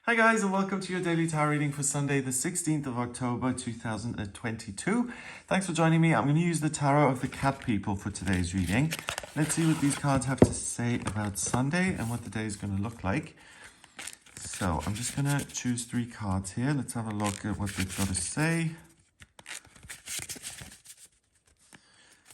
Hi guys, and welcome to your daily tarot reading for Sunday the 16th of October 2022. Thanks for joining me. I'm going to use the tarot of the cat people for today's reading. Let's see what these cards have to say about Sunday and what the day is going to look like. So I'm just going to choose three cards here. Let's have a look at what they've got to say.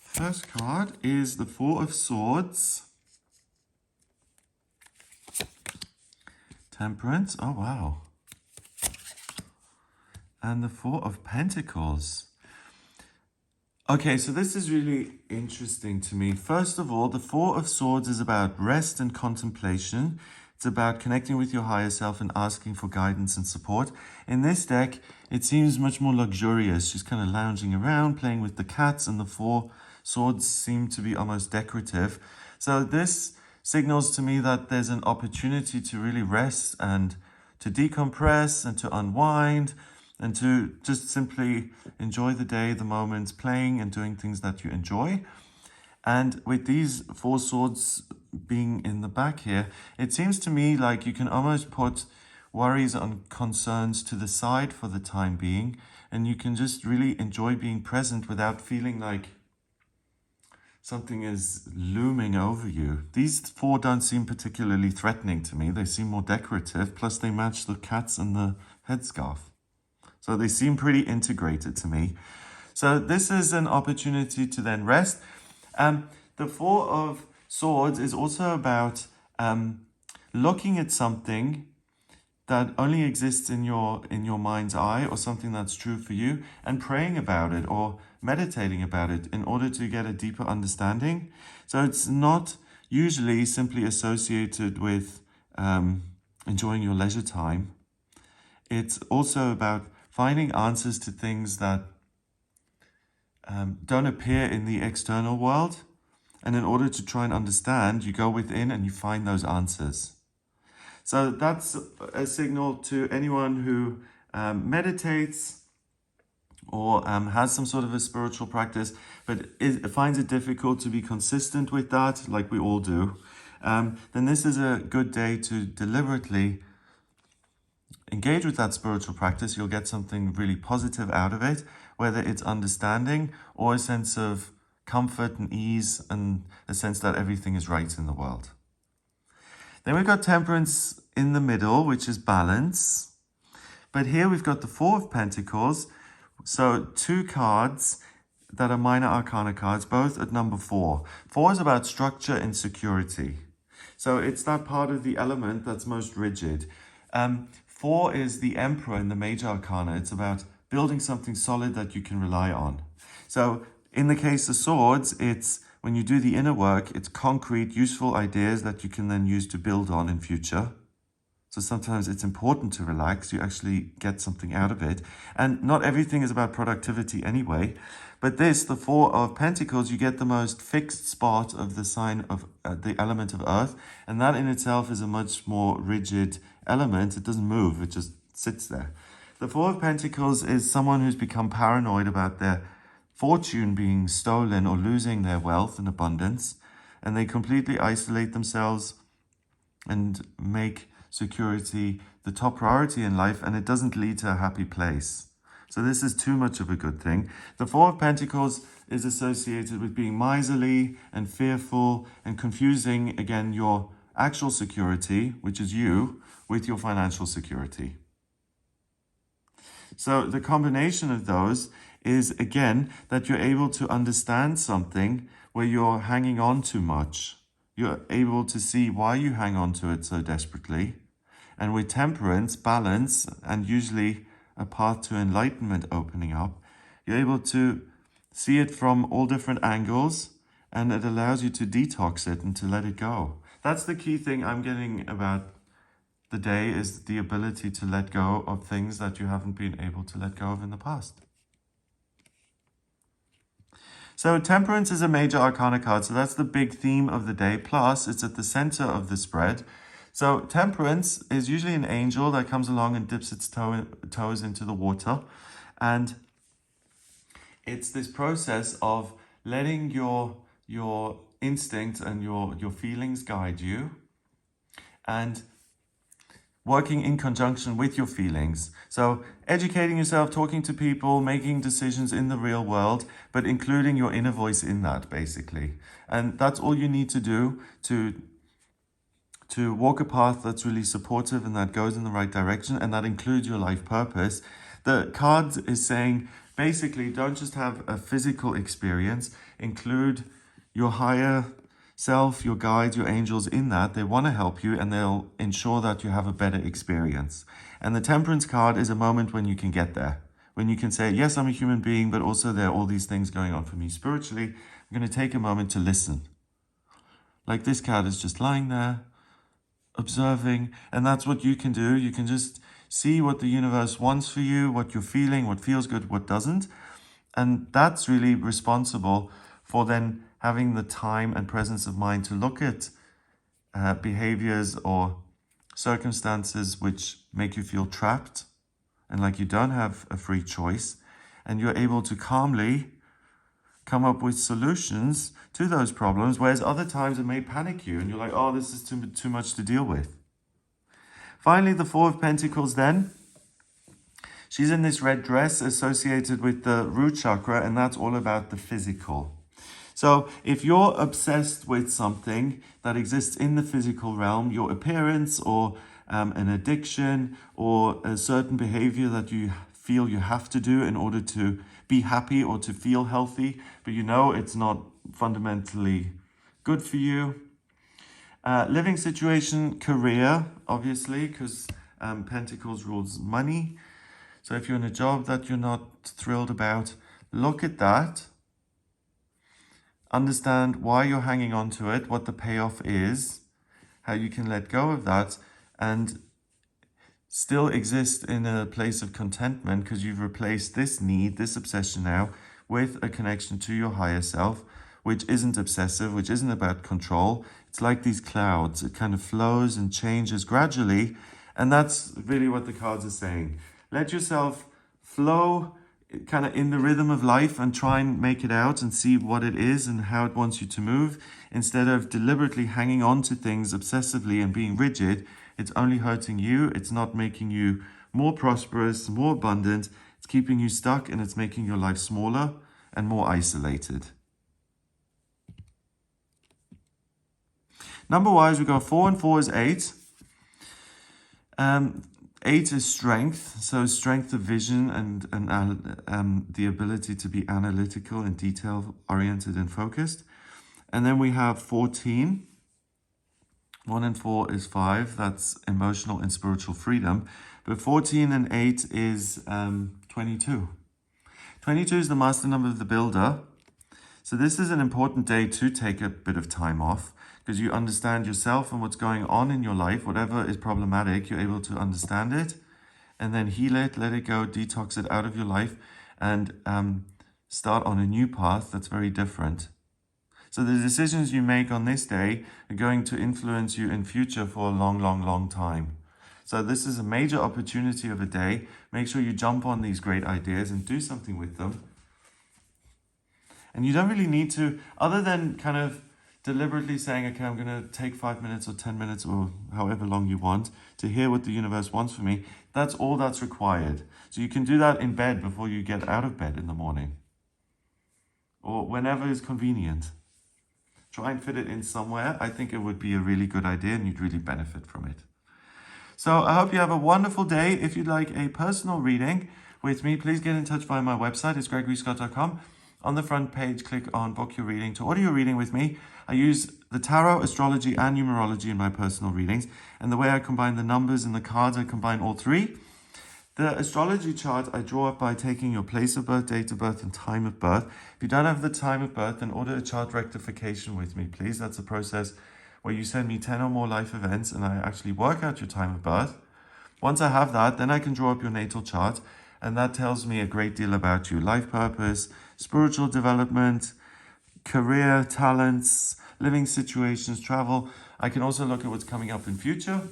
First card is the Four of Swords. Temperance. Oh, wow. And the Four of Pentacles. Okay, so this is really interesting to me. First of all, the Four of Swords is about rest and contemplation. It's about connecting with your higher self and asking for guidance and support. In this deck, it seems much more luxurious. She's kind of lounging around, playing with the cats, and the Four Swords seem to be almost decorative. So this signals to me that there's an opportunity to really rest and to decompress and to unwind and to just simply enjoy the day, the moments, playing and doing things that you enjoy. And with these Four Swords being in the back here, it seems to me like you can almost put worries and concerns to the side for the time being, and you can just really enjoy being present without feeling like something is looming over you. These four don't seem particularly threatening to me. They seem more decorative, plus they match the cats and the headscarf. So they seem pretty integrated to me. So this is an opportunity to then rest. The Four of Swords is also about looking at something that only exists in your mind's eye, or something that's true for you, and praying about it or meditating about it in order to get a deeper understanding. So it's not usually simply associated with enjoying your leisure time. It's also about finding answers to things that don't appear in the external world. And in order to try and understand, you go within and you find those answers. So that's a signal to anyone who meditates or has some sort of a spiritual practice, but finds it difficult to be consistent with that, like we all do. Then this is a good day to deliberately engage with that spiritual practice. You'll get something really positive out of it, whether it's understanding or a sense of comfort and ease and a sense that everything is right in the world. Then we've got Temperance in the middle, which is balance. But here we've got the Four of Pentacles. So two cards that are minor arcana cards, both at number 4. 4 is about structure and security. So it's that part of the element that's most rigid. 4 is the Emperor in the major arcana. It's about building something solid that you can rely on. So in the case of swords, it's when you do the inner work, it's concrete, useful ideas that you can then use to build on in future. So sometimes it's important to relax. You actually get something out of it. And not everything is about productivity anyway. But this, the Four of Pentacles, you get the most fixed spot of the sign of the element of Earth. And that in itself is a much more rigid element. It doesn't move. It just sits there. The Four of Pentacles is someone who's become paranoid about their fortune being stolen or losing their wealth and abundance, and they completely isolate themselves and make security the top priority in life, and it doesn't lead to a happy place. So this is too much of a good thing. The Four of Pentacles is associated with being miserly and fearful and confusing, again, your actual security, which is you, with your financial security. So the combination of those is, again, that you're able to understand something where you're hanging on too much. You're able to see why you hang on to it so desperately. And with temperance, balance, and usually a path to enlightenment opening up, you're able to see it from all different angles, and it allows you to detox it and to let it go. That's the key thing I'm getting about the day, is the ability to let go of things that you haven't been able to let go of in the past. So Temperance is a major arcana card, so that's the big theme of the day, plus it's at the center of the spread. So Temperance is usually an angel that comes along and dips its toes into the water, and it's this process of letting your instincts and your feelings guide you, and working in conjunction with your feelings. So educating yourself, talking to people, making decisions in the real world, but including your inner voice in that, basically. And that's all you need to do to walk a path that's really supportive and that goes in the right direction, and that includes your life purpose. The card is saying, basically, don't just have a physical experience, include your higher self, your guides, your angels in that. They want to help you and they'll ensure that you have a better experience. And the Temperance card is a moment when you can get there. When you can say, yes, I'm a human being, but also there are all these things going on for me spiritually. I'm going to take a moment to listen. Like this card is just lying there, observing, and that's what you can do. You can just see what the universe wants for you, what you're feeling, what feels good, what doesn't. And that's really responsible for then having the time and presence of mind to look at behaviors or circumstances which make you feel trapped and like you don't have a free choice, and you're able to calmly come up with solutions to those problems, whereas other times it may panic you and you're like, oh, this is too much to deal with. Finally, the Four of Pentacles then. She's in this red dress associated with the root chakra, and that's all about the physical. So if you're obsessed with something that exists in the physical realm, your appearance or an addiction or a certain behavior that you feel you have to do in order to be happy or to feel healthy, but you know it's not fundamentally good for you. Living situation, career, obviously, because Pentacles rules money. So if you're in a job that you're not thrilled about, look at that. Understand why you're hanging on to it, what the payoff is, how you can let go of that and still exist in a place of contentment because you've replaced this need, this obsession now, with a connection to your higher self, which isn't obsessive, which isn't about control. It's like these clouds. It kind of flows and changes gradually. And that's really what the cards are saying. Let yourself flow kind of in the rhythm of life and try and make it out and see what it is and how it wants you to move, instead of deliberately hanging on to things obsessively and being rigid. It's only hurting you. It's not making you more prosperous, more abundant. It's keeping you stuck and it's making your life smaller and more isolated. Number-wise, we got 4 and 4 is 8. 8 is strength, so strength of vision and the ability to be analytical and detail-oriented and focused. And then we have 14. 1 and 4 is 5. That's emotional and spiritual freedom. But 14 and 8 is 22. 22 is the master number of the builder. So this is an important day to take a bit of time off, because you understand yourself and what's going on in your life. Whatever is problematic, you're able to understand it and then heal it, let it go, detox it out of your life, and start on a new path that's very different. So the decisions you make on this day are going to influence you in future for a long, long, long time. So this is a major opportunity of a day. Make sure you jump on these great ideas and do something with them. And you don't really need to, other than kind of deliberately saying, okay, I'm going to take 5 minutes or 10 minutes or however long you want to hear what the universe wants for me. That's all that's required. So you can do that in bed before you get out of bed in the morning, or whenever is convenient. Try and fit it in somewhere. I think it would be a really good idea and you'd really benefit from it. So I hope you have a wonderful day. If you'd like a personal reading with me, please get in touch via my website. It's gregoryscott.com. On the front page, click on Book Your Reading to order your reading with me. I use the tarot, astrology, and numerology in my personal readings. And the way I combine the numbers and the cards, I combine all three. The astrology chart I draw up by taking your place of birth, date of birth, and time of birth. If you don't have the time of birth, then order a chart rectification with me, please. That's a process where you send me 10 or more life events and I actually work out your time of birth. Once I have that, then I can draw up your natal chart. And that tells me a great deal about you. Life purpose, spiritual development, career, talents, living situations, travel. I can also look at what's coming up in future.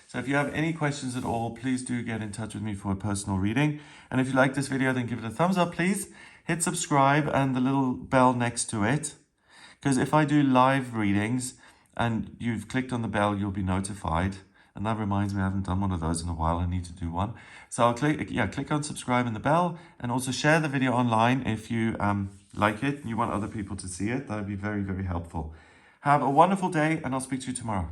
So if you have any questions at all, please do get in touch with me for a personal reading. And if you like this video, then give it a thumbs up, please. Hit subscribe and the little bell next to it. Because if I do live readings and you've clicked on the bell, you'll be notified. And that reminds me, I haven't done one of those in a while. I need to do one. So I'll click on subscribe and the bell, and also share the video online if you like it and you want other people to see it. That would be very, very helpful. Have a wonderful day, and I'll speak to you tomorrow.